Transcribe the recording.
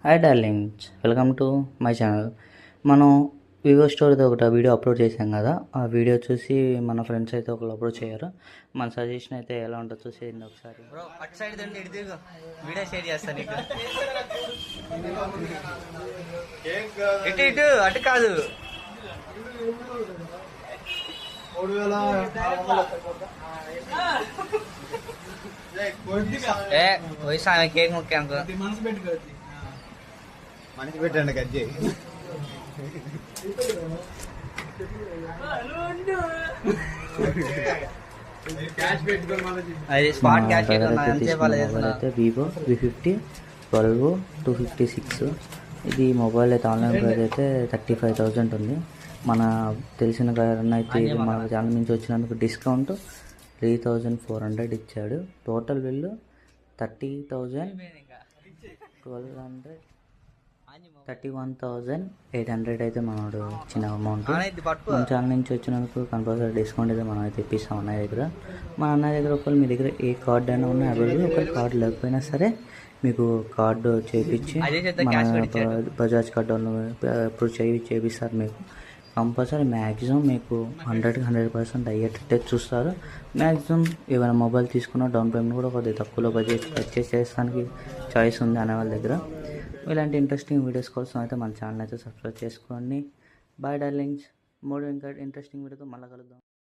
Hi darlings, welcome to my channel. మనం Vivo స్టోర్ది ఒకటి video upload చేశాం కదా. ఆ వీడియో చూసి మన ఫ్రెండ్స్ అయితే ఒకళ్ళు అప్లోడ్ చేయరు. మన సజెషన్ అయితే ఎలా ఉంటుందో చూసేయండి ఒకసారి. బ్రో అటు సైడ్ దండి, ఇటు తిరుగు, వీడియో షేర్ చేస్తాను నీకు. ఇటు ఇటు అటు కాదు. ఏ వయసు ఆమె కేక్ ముఖ్యం మనకి పెట్టండి కట్ చేయి. అది స్పాట్ క్యాష్ అయితే వివో V50 12 256. ఇది మొబైల్ అయితే ఆన్లైన్ ప్రైస్ అయితే 35,000 ఉంది. మన తెలిసిన కారణం అయితే ఇది మన ఛానల్ నుంచి వచ్చినందుకు డిస్కౌంట్ 3,400 ఇచ్చాడు. టోటల్ బిల్లు 31,800 అయితే మనోడు ఇచ్చిన అమౌంట్. మన ఛానల్ నుంచి వచ్చినందుకు కంపల్సరీ డిస్కౌంట్ అయితే మనం అయితే ఇప్పిస్తాం అన్నయ్య దగ్గర. మన అన్నయ్య దగ్గర ఒకవేళ మీ దగ్గర ఏ కార్డు అయినా ఉన్నా అవైలబుల్. ఒకవేళ కార్డు లేకపోయినా సరే మీకు కార్డు చేయించి మన బజాజ్ కార్డు ఇప్పుడు చేపిస్తారు. మీకు కంపల్సరీ మ్యాక్సిమం మీకు 100% అయ్యేటట్టే చూస్తారు. మ్యాక్సిమం ఏమైనా మొబైల్ తీసుకున్నా డౌన్ పేమెంట్ కూడా కొద్దిగా తక్కువలో బడ్జెట్ పర్చేస్ చేస్తానికి చాయిస్ ఉంది అనే వాళ్ళ దగ్గర. ఇలాంటి ఇంట్రెస్టింగ్ వీడియోస్ కోసం అయితే మన ఛానల్ అయితే సబ్స్క్రైబ్ చేసుకోండి. బాయ్ డార్లింగ్స్, ఇంకా ఇంట్రెస్టింగ్ వీడియోతో మళ్ళీ కలుద్దాం.